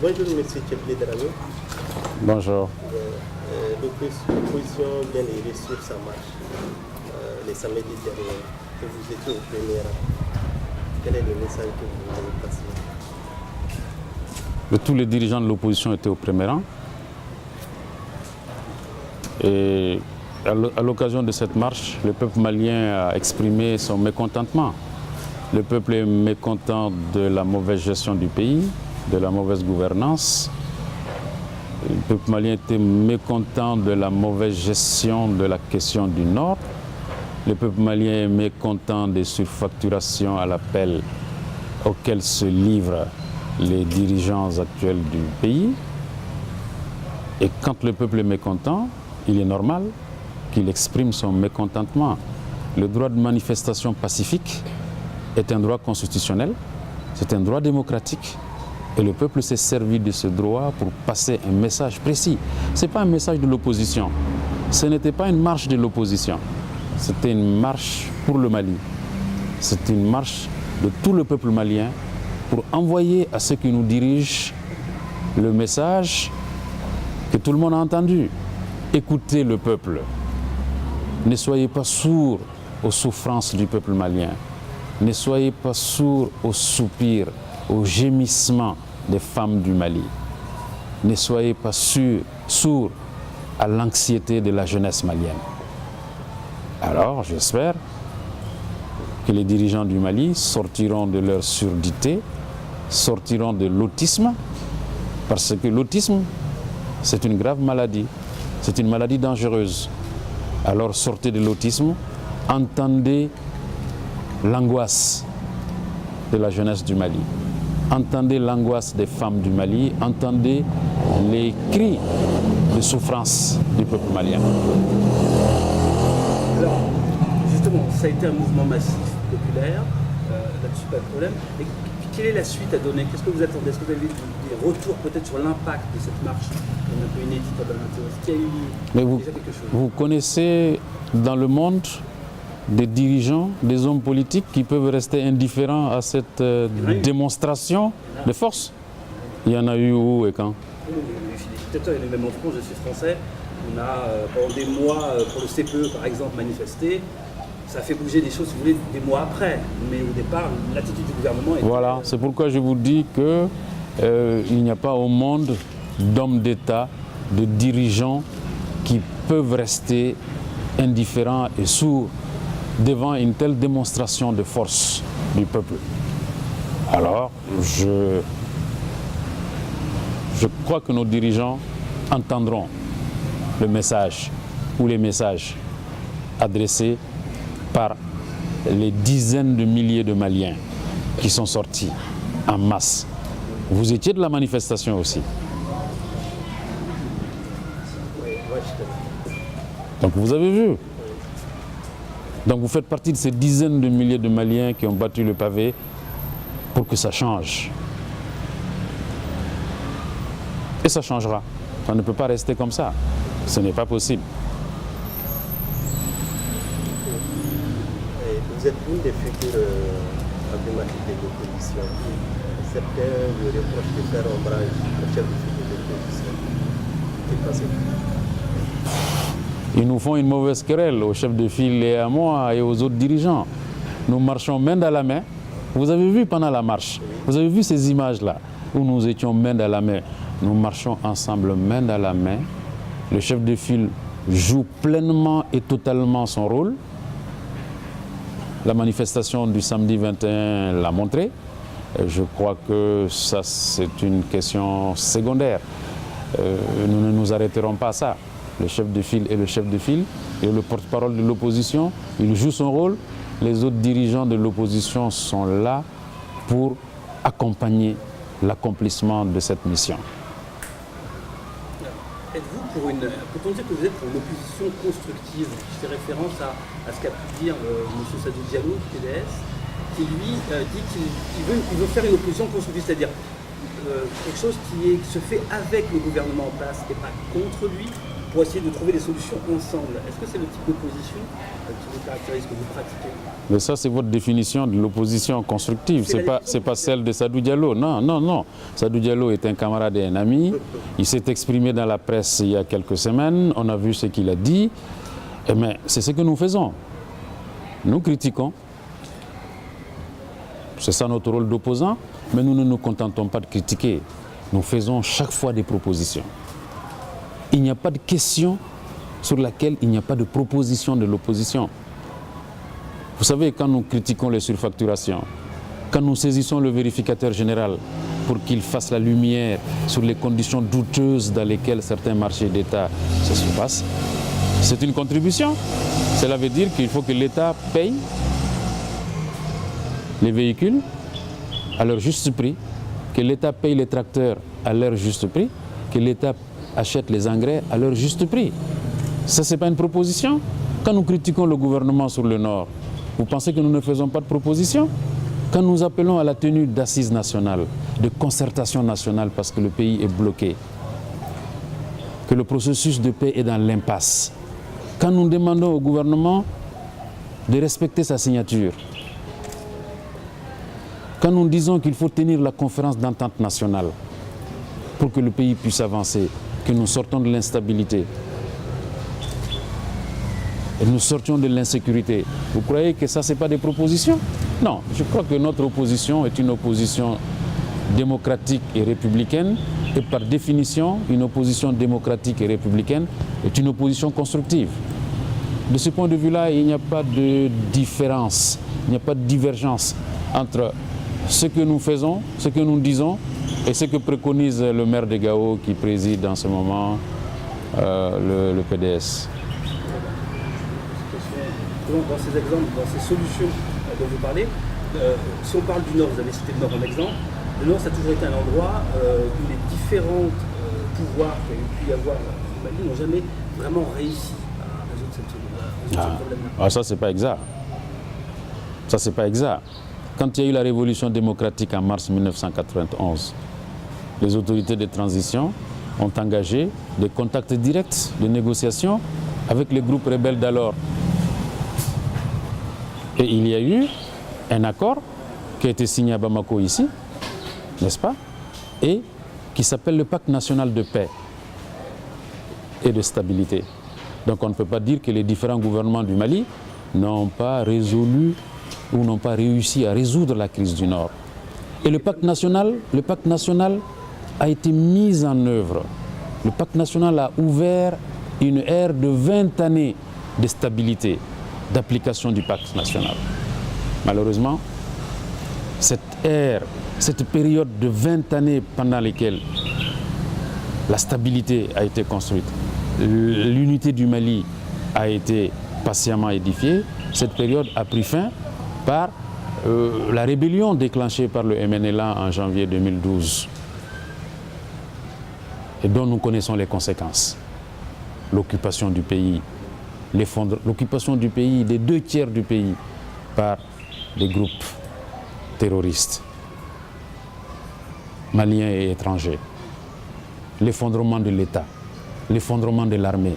Bonjour, monsieur Tchepli Dramé. Bonjour. L'opposition vient de réussir sa marche les samedis derniers, que vous étiez au premier rang. Quel est le message que vous voulez passer? Tous les dirigeants de l'opposition étaient au premier rang. Et à l'occasion de cette marche, le peuple malien a exprimé son mécontentement. Le peuple est mécontent de la mauvaise gestion du pays, de la mauvaise gouvernance. Le peuple malien était mécontent de la mauvaise gestion de la question du Nord. Le peuple malien est mécontent des surfacturations à l'appel auxquelles se livrent les dirigeants actuels du pays. Et quand le peuple est mécontent, il est normal qu'il exprime son mécontentement. Le droit de manifestation pacifique est un droit constitutionnel, c'est un droit démocratique. Et le peuple s'est servi de ce droit pour passer un message précis. Ce n'est pas un message de l'opposition. Ce n'était pas une marche de l'opposition. C'était une marche pour le Mali. C'était une marche de tout le peuple malien pour envoyer à ceux qui nous dirigent le message que tout le monde a entendu. Écoutez le peuple. Ne soyez pas sourds aux souffrances du peuple malien. Ne soyez pas sourds aux soupirs, aux gémissements des femmes du Mali. Ne soyez pas sourds à l'anxiété de la jeunesse malienne. Alors, j'espère que les dirigeants du Mali sortiront de leur surdité, sortiront de l'autisme, parce que l'autisme, c'est une grave maladie, c'est une maladie dangereuse. Alors sortez de l'autisme, entendez l'angoisse de la jeunesse du Mali. Entendez l'angoisse des femmes du Mali, entendez les cris de souffrance du peuple malien. Alors, justement, ça a été un mouvement massif, populaire, là-dessus pas de problème. Et quelle est la suite à donner? Qu'est-ce que vous attendez? Est-ce que vous avez des retours peut-être sur l'impact de cette marche un peu inédite à Bamako? Est-ce qu'il y a eu déjà quelque chose? Vous connaissez dans le monde des dirigeants, des hommes politiques qui peuvent rester indifférents à cette démonstration de force? Il y en a eu où et quand? Les dictateurs, et même en France, je suis français, on a pendant des mois, pour le CPE par exemple, manifesté. Ça a fait bouger des choses, si vous voulez, des mois après. Mais au départ, l'attitude du gouvernement était... Voilà, c'est pourquoi je vous dis qu'il n'y a pas au monde d'hommes d'État, de dirigeants qui peuvent rester indifférents et sourds devant une telle démonstration de force du peuple. Alors, je crois que nos dirigeants entendront le message ou les messages adressés par les dizaines de milliers de Maliens qui sont sortis en masse. Vous étiez de la manifestation aussi. Donc vous avez vu. Donc vous faites partie de ces dizaines de milliers de Maliens qui ont battu le pavé pour que ça change. Et ça changera. Ça ne peut pas rester comme ça. Ce n'est pas possible. Vous êtes une des figures emblématiques de l'opposition. Certains vous reprochent de faire ombrage au chef de file de l'opposition. Qu'est-ce que pensez-vous? Ils nous font une mauvaise querelle au chef de file et à moi et aux autres dirigeants. Nous marchons main dans la main. Vous avez vu pendant la marche, vous avez vu ces images-là où nous étions main dans la main. Nous marchons ensemble main dans la main. Le chef de file joue pleinement et totalement son rôle. La manifestation du samedi 21 l'a montré. Je crois que ça, c'est une question secondaire. Nous ne nous arrêterons pas à ça. Le chef de file est le chef de file et le porte-parole de l'opposition, il joue son rôle. Les autres dirigeants de l'opposition sont là pour accompagner l'accomplissement de cette mission. Êtes-vous peut-on dire que vous êtes pour une opposition constructive? Je fais référence à ce qu'a pu dire M. Sadou Diallo du PDS, qui lui dit qu'il veut faire une opposition constructive, c'est-à-dire quelque chose qui se fait avec le gouvernement en place et pas contre lui. pour essayer de trouver des solutions ensemble. Est-ce que c'est le type d'opposition qui vous caractérise, que vous pratiquez? Mais ça, c'est votre définition de l'opposition constructive. C'est pas celle de Sadou Diallo. Non, non, non. Sadou Diallo est un camarade et un ami. Il s'est exprimé dans la presse il y a quelques semaines. On a vu ce qu'il a dit. Mais c'est ce que nous faisons. Nous critiquons. C'est ça notre rôle d'opposant. Mais nous ne nous contentons pas de critiquer. Nous faisons chaque fois des propositions. Il n'y a pas de question sur laquelle il n'y a pas de proposition de l'opposition. Vous savez, quand nous critiquons les surfacturations, quand nous saisissons le vérificateur général pour qu'il fasse la lumière sur les conditions douteuses dans lesquelles certains marchés d'État se passent, c'est une contribution. Cela veut dire qu'il faut que l'État paye les véhicules à leur juste prix, que l'État paye les tracteurs à leur juste prix, que l'État achète les engrais à leur juste prix. Ça, ce n'est pas une proposition. Quand nous critiquons le gouvernement sur le Nord, vous pensez que nous ne faisons pas de propositions? Quand nous appelons à la tenue d'assises nationales, de concertation nationale parce que le pays est bloqué, que le processus de paix est dans l'impasse, quand nous demandons au gouvernement de respecter sa signature, quand nous disons qu'il faut tenir la conférence d'entente nationale pour que le pays puisse avancer, que nous sortons de l'instabilité, et nous sortions de l'insécurité. Vous croyez que ça, ce n'est pas des propositions? Non, je crois que notre opposition est une opposition démocratique et républicaine. Et par définition, une opposition démocratique et républicaine est une opposition constructive. De ce point de vue-là, il n'y a pas de différence, il n'y a pas de divergence entre ce que nous faisons, ce que nous disons et ce que préconise le maire de Gao qui préside en ce moment le PDS. Dans ces exemples, dans ces solutions dont vous parlez, si on parle du Nord, vous avez cité le Nord en exemple, le Nord ça a toujours été un endroit où les différents pouvoirs qu'il y a pu y avoir au Mali n'ont jamais vraiment réussi à résoudre ce problème-là. Ça, c'est pas exact. Ça, c'est pas exact. Quand il y a eu la révolution démocratique en mars 1991, les autorités de transition ont engagé des contacts directs de négociation avec les groupes rebelles d'alors. Et il y a eu un accord qui a été signé à Bamako ici, n'est-ce pas, et qui s'appelle le Pacte national de paix et de stabilité. Donc on ne peut pas dire que les différents gouvernements du Mali n'ont pas résolu ou n'ont pas réussi à résoudre la crise du Nord. Et le Pacte national a été mis en œuvre. Le Pacte national a ouvert une ère de 20 années de stabilité, d'application du Pacte national. Malheureusement, cette ère, cette période de 20 années pendant lesquelles la stabilité a été construite, l'unité du Mali a été patiemment édifiée, cette période a pris fin par la rébellion déclenchée par le MNLA en janvier 2012 et dont nous connaissons les conséquences. L'occupation du pays, l'occupation du pays, des 2/3 du pays par des groupes terroristes, maliens et étrangers, l'effondrement de l'État, l'effondrement de l'armée,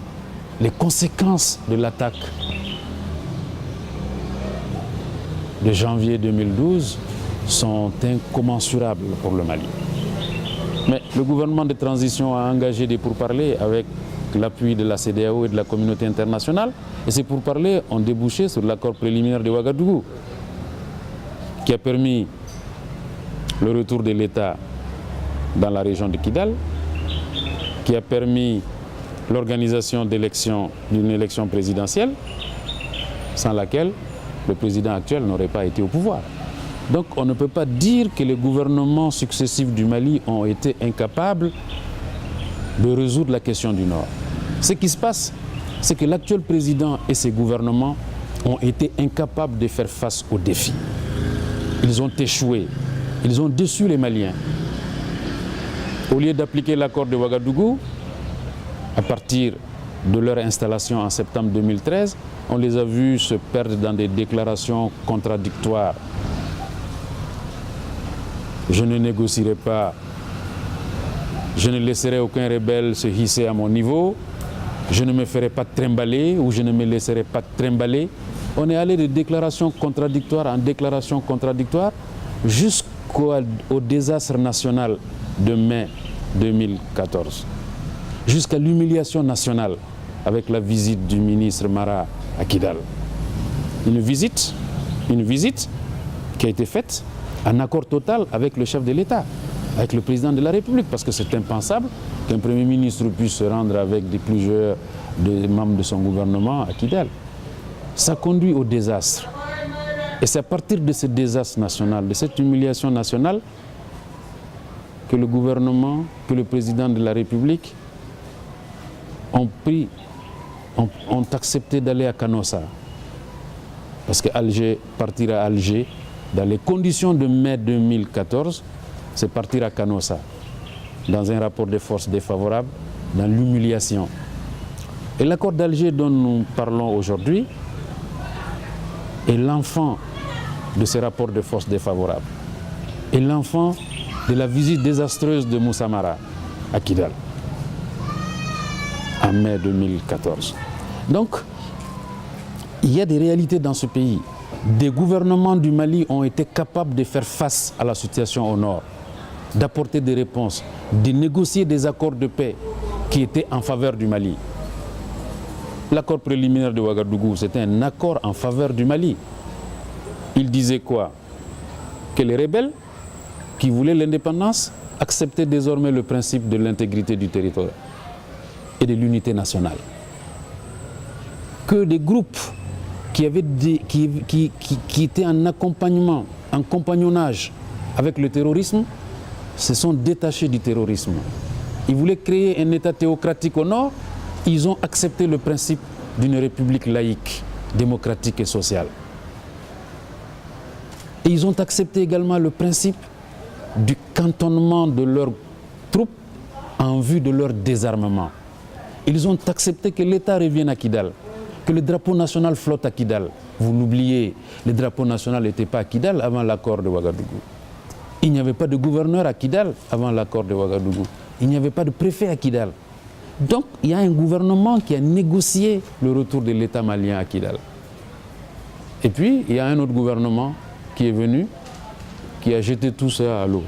les conséquences de l'attaque de janvier 2012 sont incommensurables pour le Mali. Mais le gouvernement de transition a engagé des pourparlers avec l'appui de la CEDEAO et de la communauté internationale. Et ces pourparlers ont débouché sur l'accord préliminaire de Ouagadougou, qui a permis le retour de l'État dans la région de Kidal, qui a permis l'organisation d'une élection présidentielle, sans laquelle le président actuel n'aurait pas été au pouvoir. Donc on ne peut pas dire que les gouvernements successifs du Mali ont été incapables de résoudre la question du Nord. Ce qui se passe, c'est que l'actuel président et ses gouvernements ont été incapables de faire face aux défis. Ils ont échoué, ils ont déçu les Maliens. Au lieu d'appliquer l'accord de Ouagadougou, à partir de leur installation en septembre 2013, on les a vus se perdre dans des déclarations contradictoires. Je ne négocierai pas, je ne laisserai aucun rebelle se hisser à mon niveau. je ne me ferai pas trimballer ou je ne me laisserai pas trimballer. On est allé de déclaration contradictoire en déclaration contradictoire jusqu'au désastre national de mai 2014, jusqu'à l'humiliation nationale avec la visite du ministre Mara à Kidal. Une visite qui a été faite en accord total avec le chef de l'État, avec le président de la République, parce que c'est impensable qu'un Premier ministre puisse se rendre avec plusieurs membres de son gouvernement à Kidal. Ça conduit au désastre. Et c'est à partir de ce désastre national, de cette humiliation nationale, que le gouvernement, que le président de la République ont accepté d'aller à Canossa. Parce que partir à Alger, dans les conditions de mai 2014, c'est partir à Canossa, dans un rapport de force défavorable, dans l'humiliation. Et l'accord d'Alger dont nous parlons aujourd'hui est l'enfant de ce rapport de force défavorable, et l'enfant de la visite désastreuse de Moussa Mara à Kidal, en mai 2014. Donc, il y a des réalités dans ce pays. Des gouvernements du Mali ont été capables de faire face à la situation au nord, d'apporter des réponses, de négocier des accords de paix qui étaient en faveur du Mali. L'accord préliminaire de Ouagadougou, c'était un accord en faveur du Mali. Il disait quoi? Que les rebelles qui voulaient l'indépendance acceptaient désormais le principe de l'intégrité du territoire et de l'unité nationale. Que des groupes qui étaient en accompagnement, en compagnonnage avec le terrorisme, se sont détachés du terrorisme. Ils voulaient créer un État théocratique au nord, ils ont accepté le principe d'une république laïque, démocratique et sociale. Et ils ont accepté également le principe du cantonnement de leurs troupes en vue de leur désarmement. Ils ont accepté que l'État revienne à Kidal, que le drapeau national flotte à Kidal. Vous l'oubliez, le drapeau national n'était pas à Kidal avant l'accord de Ouagadougou. Il n'y avait pas de gouverneur à Kidal avant l'accord de Ouagadougou. Il n'y avait pas de préfet à Kidal. Donc, il y a un gouvernement qui a négocié le retour de l'État malien à Kidal. Et puis, il y a un autre gouvernement qui est venu, qui a jeté tout ça à l'eau,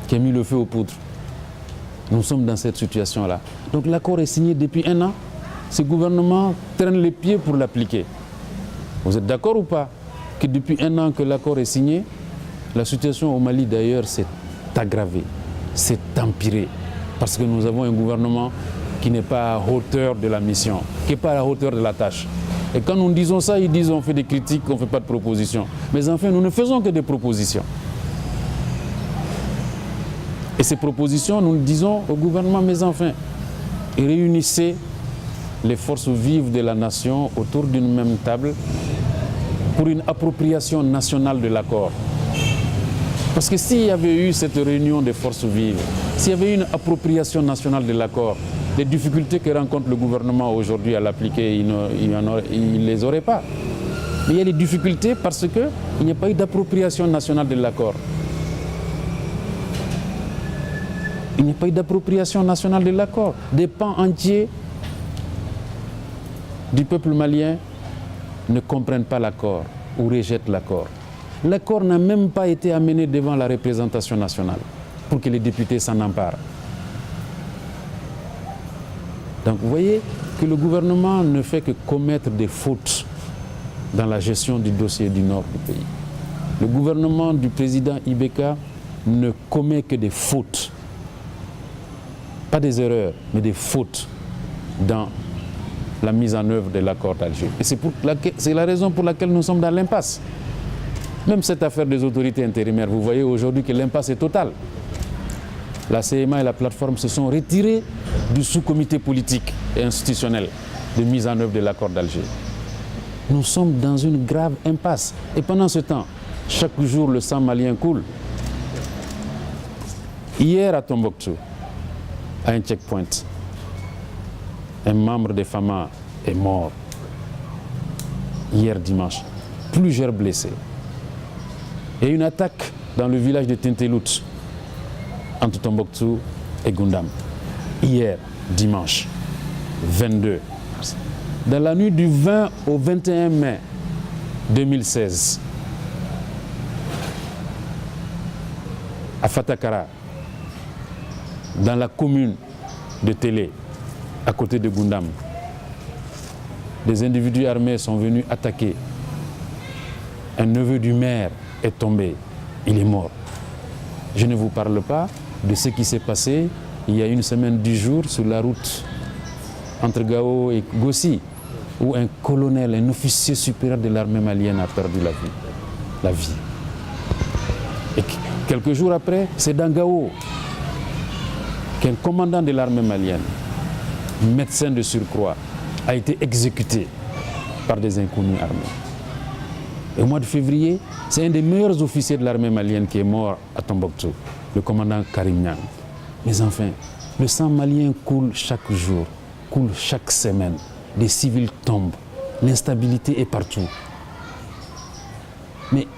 qui a mis le feu aux poudres. Nous sommes dans cette situation-là. Donc, l'accord est signé depuis 1 an. Ce gouvernement traîne les pieds pour l'appliquer. Vous êtes d'accord ou pas que depuis 1 an que l'accord est signé, la situation au Mali d'ailleurs s'est aggravée, s'est empirée. Parce que nous avons un gouvernement qui n'est pas à hauteur de la mission, qui n'est pas à la hauteur de la tâche. Et quand nous disons ça, ils disent on fait des critiques, on ne fait pas de propositions. Mais enfin, nous ne faisons que des propositions. Et ces propositions, nous disons au gouvernement, mais enfin, réunissez les forces vives de la nation autour d'une même table pour une appropriation nationale de l'accord. Parce que s'il y avait eu cette réunion des forces vives, s'il y avait eu une appropriation nationale de l'accord, les difficultés que rencontre le gouvernement aujourd'hui à l'appliquer, il ne les aurait pas. Mais il y a des difficultés parce qu'il n'y a pas eu d'appropriation nationale de l'accord. Il n'y a pas eu d'appropriation nationale de l'accord. Des pans entiers du peuple malien ne comprennent pas l'accord ou rejettent l'accord. L'accord n'a même pas été amené devant la représentation nationale pour que les députés s'en emparent. Donc vous voyez que le gouvernement ne fait que commettre des fautes dans la gestion du dossier du nord du pays. Le gouvernement du président Ibeka ne commet que des fautes. Pas des erreurs, mais des fautes dans la mise en œuvre de l'accord d'Alger. Et c'est la raison pour laquelle nous sommes dans l'impasse. Même cette affaire des autorités intérimaires, vous voyez aujourd'hui que l'impasse est totale. La CMA et la plateforme se sont retirés du sous-comité politique et institutionnel de mise en œuvre de l'accord d'Alger. Nous sommes dans une grave impasse. Et pendant ce temps, chaque jour, le sang malien coule. Hier à Tombouctou, à un checkpoint, un membre des FAMA est mort. Hier dimanche, plusieurs blessés. Et une attaque dans le village de Tintelout, entre Tombouctou et Goundam, hier, dimanche. 22. Dans la nuit du 20 au 21 mai 2016, à Fatakara, dans la commune de Télé, à côté de Gundam, des individus armés sont venus attaquer. Un neveu du maire est tombé, il est mort. Je ne vous parle pas de ce qui s'est passé il y a une semaine, 10 jours, sur la route entre Gao et Gossi, où un colonel, un officier supérieur de l'armée malienne a perdu la vie. Et quelques jours après, c'est dans Gao qu'un commandant de l'armée malienne, médecin de surcroît, a été exécuté par des inconnus armés. Et au mois de février, c'est un des meilleurs officiers de l'armée malienne qui est mort à Tombouctou, le commandant Karim Niang. Mais enfin, le sang malien coule chaque jour, coule chaque semaine. Des civils tombent, l'instabilité est partout. Mais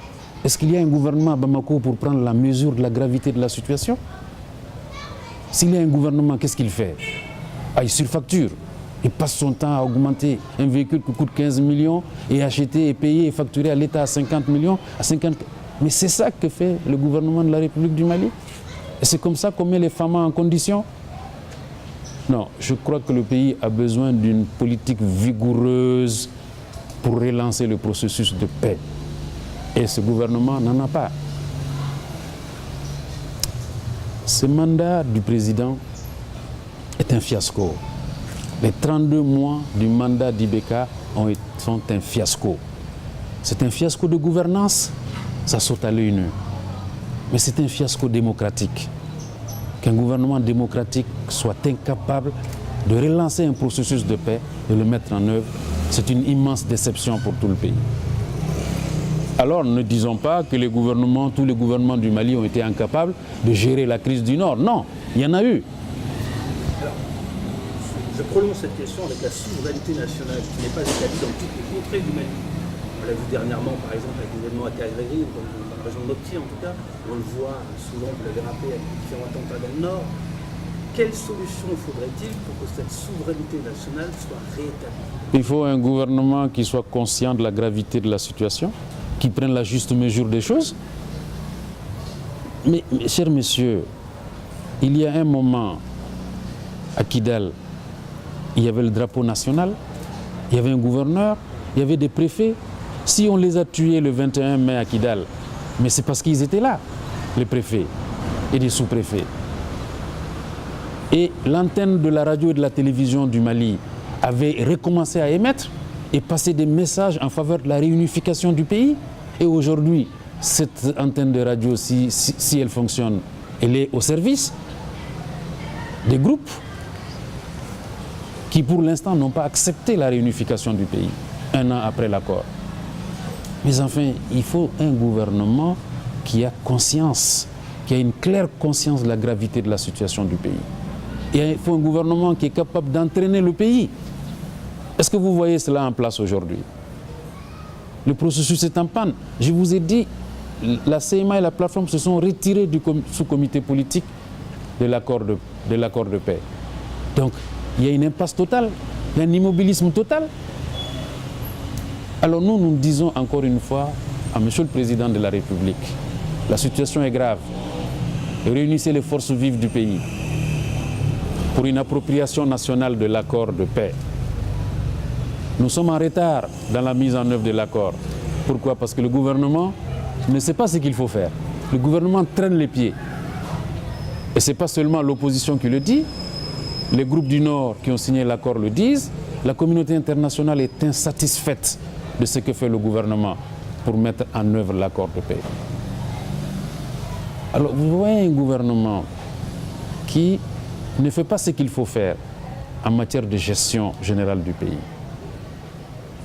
est-ce qu'il y a un gouvernement à Bamako pour prendre la mesure de la gravité de la situation? S'il y a un gouvernement, qu'est-ce qu'il fait? Il surfacture. Il passe son temps à augmenter un véhicule qui coûte 15 millions et acheter et payer et facturer à l'État à 50 millions. Mais c'est ça que fait le gouvernement de la République du Mali. Et c'est comme ça qu'on met les femmes en condition. Non, je crois que le pays a besoin d'une politique vigoureuse pour relancer le processus de paix. Et ce gouvernement n'en a pas. Ce mandat du président est un fiasco. Les 32 mois du mandat d'Ibeka sont un fiasco. C'est un fiasco de gouvernance, ça saute à l'œil nu. Mais c'est un fiasco démocratique. Qu'un gouvernement démocratique soit incapable de relancer un processus de paix et le mettre en œuvre, c'est une immense déception pour tout le pays. Alors ne disons pas que tous les gouvernements du Mali ont été incapables de gérer la crise du Nord. Non, il y en a eu. Alors, je prolonge cette question avec la souveraineté nationale qui n'est pas établie dans toutes les contrées du Mali. On l'a vu dernièrement, par exemple, avec l'événement à Kagréry, dans la région de Mopti en tout cas. On le voit souvent, vous l'avez rappelé, avec les différents attentats dans le Nord. Quelle solution faudrait-il pour que cette souveraineté nationale soit rétablie? Il faut un gouvernement qui soit conscient de la gravité de la situation, qui prenne la juste mesure des choses. Mais chers messieurs, il y a un moment, à Kidal, il y avait le drapeau national, il y avait un gouverneur, il y avait des préfets. Si on les a tués le 21 mai à Kidal, mais c'est parce qu'ils étaient là, les préfets et les sous-préfets. Et l'antenne de la radio et de la télévision du Mali avait recommencé à émettre et passer des messages en faveur de la réunification du pays. Et aujourd'hui, cette antenne de radio, si elle fonctionne, elle est au service des groupes qui, pour l'instant, n'ont pas accepté la réunification du pays, un an après l'accord. Mais enfin, il faut un gouvernement qui a conscience, qui a une claire conscience de la gravité de la situation du pays. Et il faut un gouvernement qui est capable d'entraîner le pays. Est-ce que vous voyez cela en place aujourd'hui? Le processus est en panne. Je vous ai dit, la CMA et la plateforme se sont retirés du sous-comité politique de l'accord de paix. Donc, il y a une impasse totale, il y a un immobilisme total. Alors nous disons encore une fois à Monsieur le Président de la République, la situation est grave. Réunissez les forces vives du pays pour une appropriation nationale de l'accord de paix. Nous sommes en retard dans la mise en œuvre de l'accord. Pourquoi? Parce que le gouvernement ne sait pas ce qu'il faut faire. Le gouvernement traîne les pieds. Et ce n'est pas seulement l'opposition qui le dit. Les groupes du Nord qui ont signé l'accord le disent. La communauté internationale est insatisfaite de ce que fait le gouvernement pour mettre en œuvre l'accord de paix. Alors vous voyez un gouvernement qui ne fait pas ce qu'il faut faire en matière de gestion générale du pays.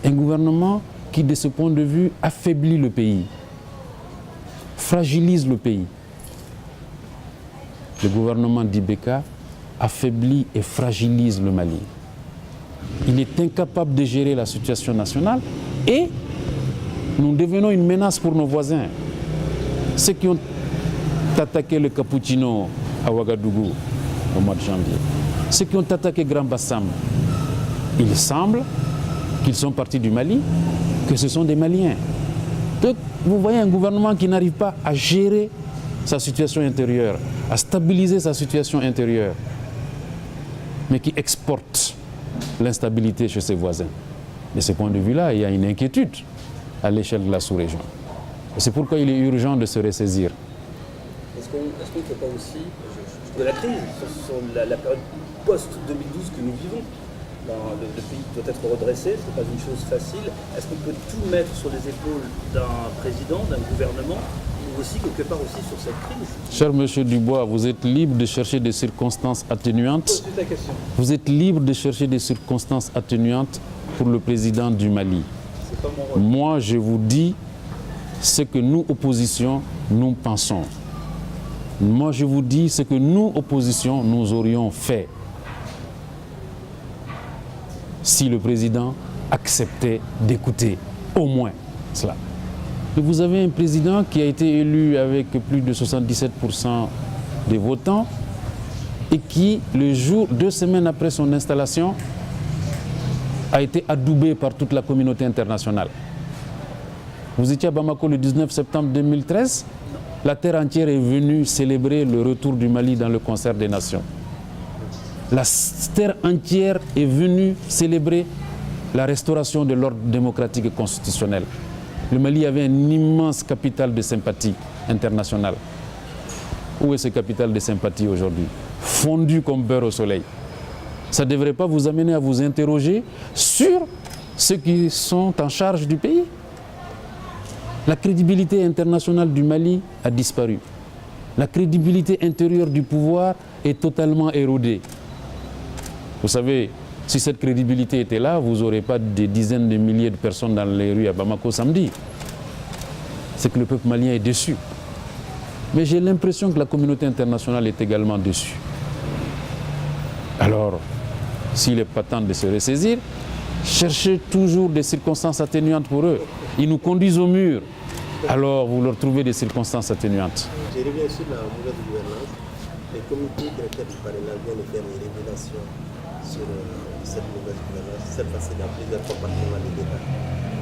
Un gouvernement qui, de ce point de vue, affaiblit le pays, fragilise le pays. Le gouvernement d'Ibeka affaiblit et fragilise le Mali. Il est incapable de gérer la situation nationale et nous devenons une menace pour nos voisins. Ceux qui ont attaqué le Cappuccino à Ouagadougou au mois de janvier, ceux qui ont attaqué Grand Bassam il semble qu'ils sont partis du Mali, que ce sont des Maliens. Donc, vous voyez un gouvernement qui n'arrive pas à gérer sa situation intérieure, à stabiliser sa situation intérieure, mais qui exporte l'instabilité chez ses voisins. De ce point de vue-là, il y a une inquiétude à l'échelle de la sous-région. Et c'est pourquoi il est urgent de se ressaisir. Est-ce qu'on ne fait pas aussi de la crise, sur la période post-2012 que nous vivons? Le pays doit être redressé, ce n'est pas une chose facile. Est-ce qu'on peut tout mettre sur les épaules d'un président, d'un gouvernement, ou aussi quelque part aussi sur cette crise? Cher monsieur Dubois, vous êtes libre de chercher des circonstances atténuantes. Pose toute la question. Vous êtes libre de chercher des circonstances atténuantes pour le président du Mali. C'est pas mon rôle. Moi, je vous dis ce que nous, opposition, nous pensons. Moi, je vous dis ce que nous, opposition, nous aurions fait si le président acceptait d'écouter au moins cela. Et vous avez un président qui a été élu avec plus de 77% des votants et qui, le jour, 2 semaines après son installation, a été adoubé par toute la communauté internationale. Vous étiez à Bamako le 19 septembre 2013. La terre entière est venue célébrer le retour du Mali dans le concert des nations. La terre entière est venue célébrer la restauration de l'ordre démocratique et constitutionnel. Le Mali avait un immense capital de sympathie internationale. Où est ce capital de sympathie aujourd'hui? Fondu comme beurre au soleil. Ça ne devrait pas vous amener à vous interroger sur ceux qui sont en charge du pays. La crédibilité internationale du Mali a disparu. La crédibilité intérieure du pouvoir est totalement érodée. Vous savez, si cette crédibilité était là, vous n'aurez pas des dizaines de milliers de personnes dans les rues à Bamako samedi. C'est que le peuple malien est déçu. Mais j'ai l'impression que la communauté internationale est également déçue. Alors, s'il est pas temps de se ressaisir, cherchez toujours des circonstances atténuantes pour eux. Ils nous conduisent au mur. Alors, vous leur trouvez des circonstances atténuantes. Je reviens sur la mauvaise gouvernance. Les comités directeurs du parrainage viennent de faire des révélations sur cette mauvaise gouvernance, cette fois-ci dans plusieurs compartiments de l'État.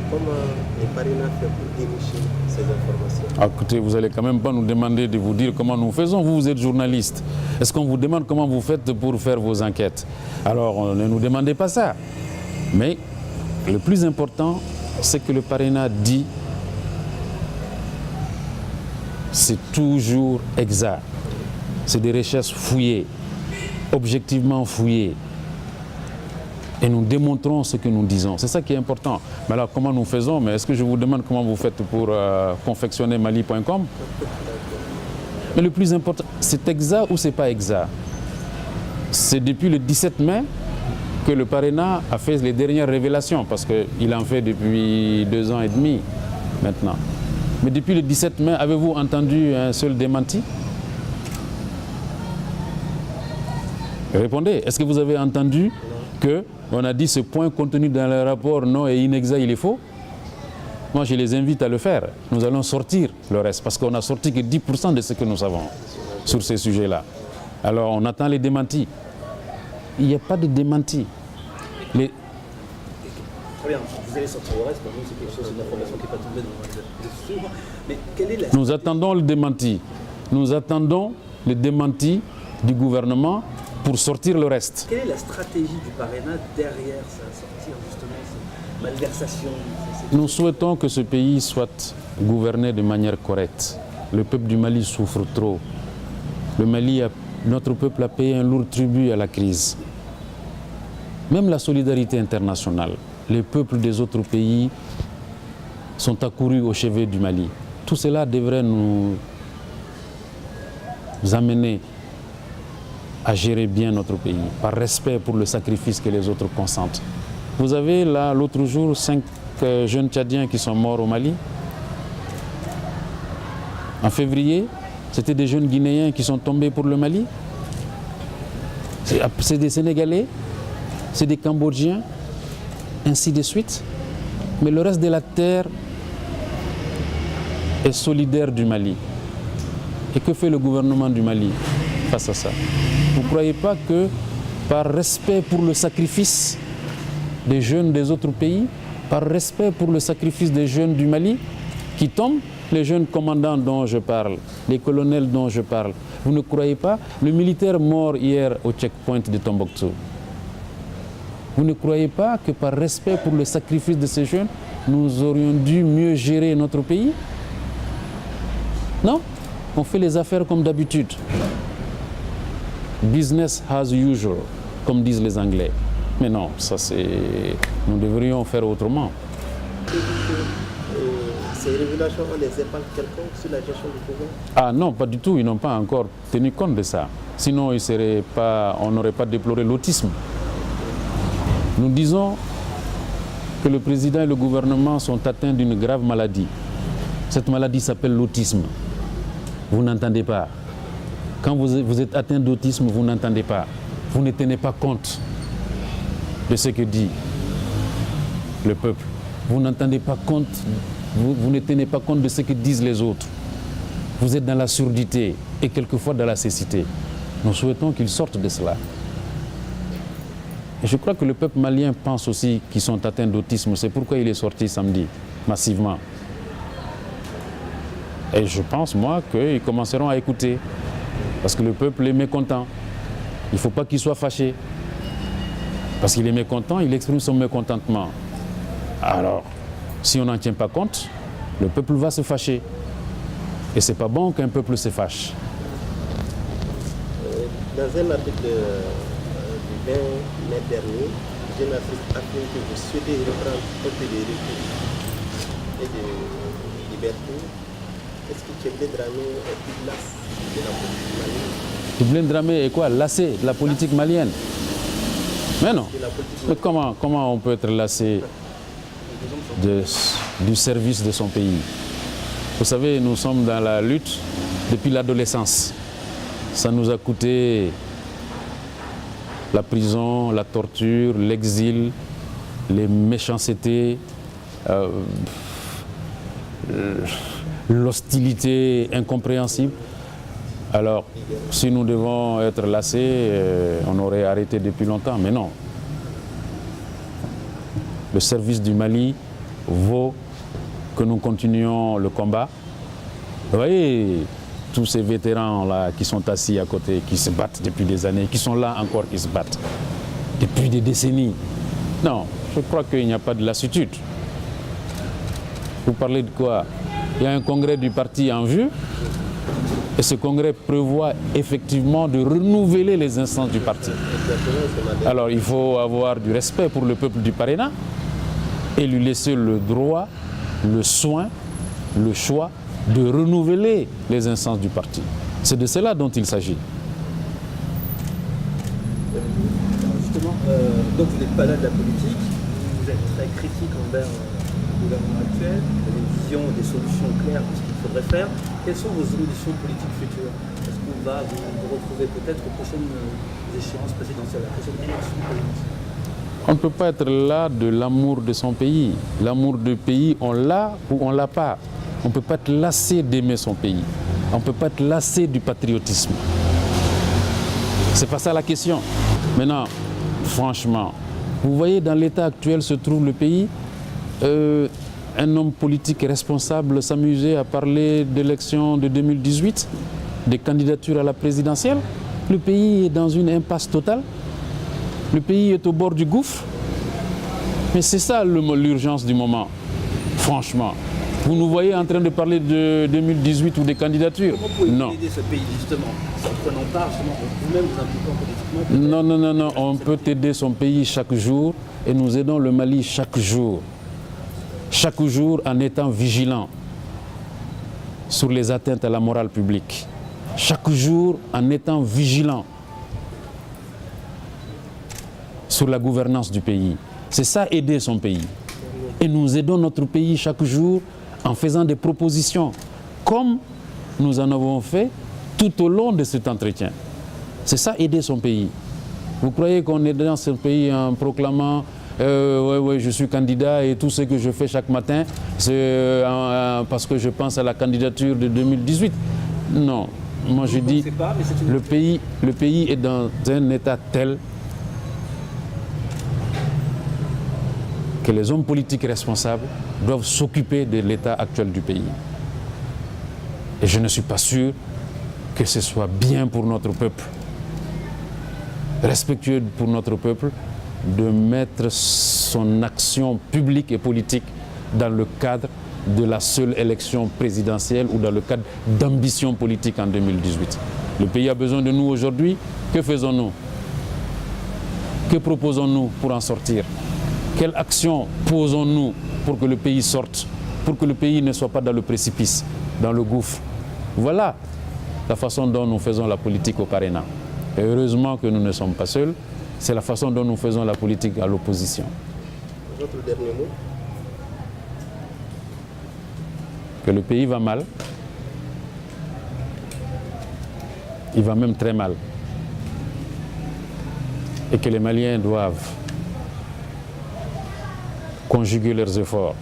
Comment les parrainages font pour dénicher ces informations? Écoutez, vous n'allez quand même pas nous demander de vous dire comment nous faisons. Vous êtes journaliste. Est-ce qu'on vous demande comment vous faites pour faire vos enquêtes? Alors, ne nous demandez pas ça. Mais le plus important, c'est que le parrainage dit c'est toujours exact. C'est des recherches fouillées, objectivement fouillées. Et nous démontrons ce que nous disons. C'est ça qui est important. Mais alors, comment nous faisons? Mais est-ce que je vous demande comment vous faites pour confectionner mali.com? Mais le plus important, c'est exact ou c'est pas exact? C'est depuis le 17 mai que le parrainage a fait les dernières révélations, parce qu'il en fait depuis 2 ans et demi maintenant. Mais depuis le 17 mai, avez-vous entendu un seul démenti? Répondez, est-ce que vous avez entendu qu'on a dit ce point contenu dans le rapport non et inexact, il est faux? Moi, je les invite à le faire. Nous allons sortir le reste, parce qu'on n'a sorti que 10% de ce que nous savons sur ces sujets-là. Alors, on attend les démentis. Il n'y a pas de démenti. Très bien, vous allez sortir le reste, pour nous c'est quelque chose, une information qui n'est pas tombée dans le sourd. Mais quelle est la... Nous attendons le démenti. Nous attendons le démenti du gouvernement pour sortir le reste. Quelle est la stratégie du parrainage derrière ça, sortir justement ces malversations? Nous souhaitons que ce pays soit gouverné de manière correcte. Le peuple du Mali souffre trop. Notre peuple a payé un lourd tribut à la crise. Même la solidarité internationale, les peuples des autres pays sont accourus au chevet du Mali. Tout cela devrait nous amener à gérer bien notre pays, par respect pour le sacrifice que les autres consentent. Vous avez là, l'autre jour, 5 jeunes Tchadiens qui sont morts au Mali. En février, c'était des jeunes Guinéens qui sont tombés pour le Mali. C'est des Sénégalais, c'est des Cambodgiens, ainsi de suite. Mais le reste de la terre est solidaire du Mali. Et que fait le gouvernement du Mali face à ça? Vous ne croyez pas que par respect pour le sacrifice des jeunes des autres pays, par respect pour le sacrifice des jeunes du Mali qui tombent, les jeunes commandants dont je parle, les colonels dont je parle. Vous ne croyez pas? Le militaire mort hier au checkpoint de Tombouctou. Vous ne croyez pas que par respect pour le sacrifice de ces jeunes, nous aurions dû mieux gérer notre pays? Non? On fait les affaires comme d'habitude. Business as usual, comme disent les Anglais. Mais non, ça c'est... Nous devrions faire autrement. Ces révélations ont des impacts quelconques sur la gestion du pouvoir? Ah non, pas du tout. Ils n'ont pas encore tenu compte de ça. Sinon, on n'aurait pas déploré l'autisme. Nous disons que le président et le gouvernement sont atteints d'une grave maladie. Cette maladie s'appelle l'autisme. Vous n'entendez pas. Quand vous êtes atteint d'autisme, vous n'entendez pas. Vous ne tenez pas compte de ce que dit le peuple. Vous n'entendez pas compte, vous ne tenez pas compte de ce que disent les autres. Vous êtes dans la surdité et quelquefois dans la cécité. Nous souhaitons qu'ils sortent de cela. Et je crois que le peuple malien pense aussi qu'ils sont atteints d'autisme. C'est pourquoi il est sorti samedi, massivement. Et je pense, moi, qu'ils commenceront à écouter. Parce que le peuple est mécontent. Il ne faut pas qu'il soit fâché. Parce qu'il est mécontent, il exprime son mécontentement. Alors, si on n'en tient pas compte, le peuple va se fâcher. Et ce n'est pas bon qu'un peuple se fâche. Dans un article du 20 mai dernier, Jeune Afrique affirme que vous souhaitez reprendre un peu de recul et de liberté. Est-ce que Tchéblé Dramé est plus lasse de la politique malienne? Tchéblé Dramé est quoi? Lassé de la politique malienne? Mais non. Mais comment on peut être lassé du service de son pays? Vous savez, nous sommes dans la lutte depuis l'adolescence. Ça nous a coûté la prison, la torture, l'exil, les méchancetés, l'hostilité incompréhensible. Alors, si nous devons être lassés, on aurait arrêté depuis longtemps, mais non. Le service du Mali vaut que nous continuions le combat. Vous voyez, tous ces vétérans-là qui sont assis à côté, qui se battent depuis des années, qui sont là encore, qui se battent depuis des décennies. Non, je crois qu'il n'y a pas de lassitude. Vous parlez de quoi? Il y a un congrès du parti en vue et ce congrès prévoit effectivement de renouveler les instances du parti. Alors il faut avoir du respect pour le peuple du Parena et lui laisser le droit, le soin, le choix de renouveler les instances du parti. C'est de cela dont il s'agit. Justement, donc vous n'êtes pas là de la politique, vous êtes très critique envers le gouvernement actuel, vous avez une vision des solutions claires de ce qu'il faudrait faire. Quelles sont vos ambitions politiques futures? Est-ce qu'on va vous retrouver peut-être aux prochaines échéances présidentielles, à la prochaine élection présidentielle? On ne peut pas être là de l'amour de son pays. L'amour du pays, on l'a ou on ne l'a pas. On ne peut pas être lassé d'aimer son pays. On ne peut pas être lassé du patriotisme. C'est pas ça la question. Maintenant, franchement, vous voyez dans l'état actuel se trouve le pays, un homme politique responsable s'amusait à parler d'élections de 2018, des candidatures à la présidentielle. Le pays est dans une impasse totale. Le pays est au bord du gouffre. Mais c'est ça l'urgence du moment, franchement. Vous nous voyez en train de parler de 2018 ou des candidatures? Comment pouvez-vous aider ce pays justement, en prenant part justement, vous-même vous impliquant politiquement? Non, on peut aider son pays chaque jour et nous aidons le Mali chaque jour. Chaque jour en étant vigilants sur les atteintes à la morale publique. Chaque jour en étant vigilants sur la gouvernance du pays. C'est ça, aider son pays. Et nous aidons notre pays chaque jour en faisant des propositions, comme nous en avons fait tout au long de cet entretien. C'est ça, aider son pays. Vous croyez qu'on est dans ce pays en proclamant ouais, je suis candidat et tout ce que je fais chaque matin, c'est parce que je pense à la candidature de 2018. Non, moi je dis, le pays est dans un état tel que les hommes politiques responsables doivent s'occuper de l'état actuel du pays. Et je ne suis pas sûr que ce soit bien pour notre peuple, respectueux pour notre peuple, de mettre son action publique et politique dans le cadre de la seule élection présidentielle ou dans le cadre d'ambition politique en 2018. Le pays a besoin de nous aujourd'hui. Que faisons-nous? Que proposons-nous pour en sortir? Quelle action posons-nous pour que le pays sorte, pour que le pays ne soit pas dans le précipice, dans le gouffre? Voilà la façon dont nous faisons la politique au Parrainat. Et heureusement que nous ne sommes pas seuls, c'est la façon dont nous faisons la politique à l'opposition. Votre dernier mot? Que le pays va mal, il va même très mal, et que les Maliens doivent conjuguer leurs efforts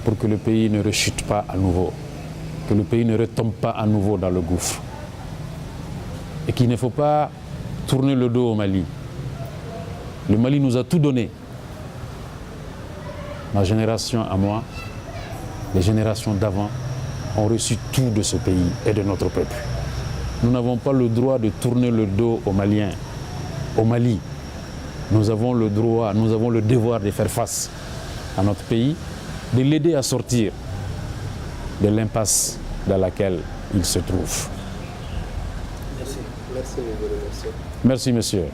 pour que le pays ne rechute pas à nouveau, que le pays ne retombe pas à nouveau dans le gouffre, et qu'il ne faut pas tourner le dos au Mali. Le Mali nous a tout donné. Ma génération à moi, les générations d'avant ont reçu tout de ce pays et de notre peuple. Nous n'avons pas le droit de tourner le dos aux Maliens, au Mali. Nous avons le droit, nous avons le devoir de faire face à notre pays, de l'aider à sortir de l'impasse dans laquelle il se trouve. Merci. Merci, monsieur. Merci, monsieur.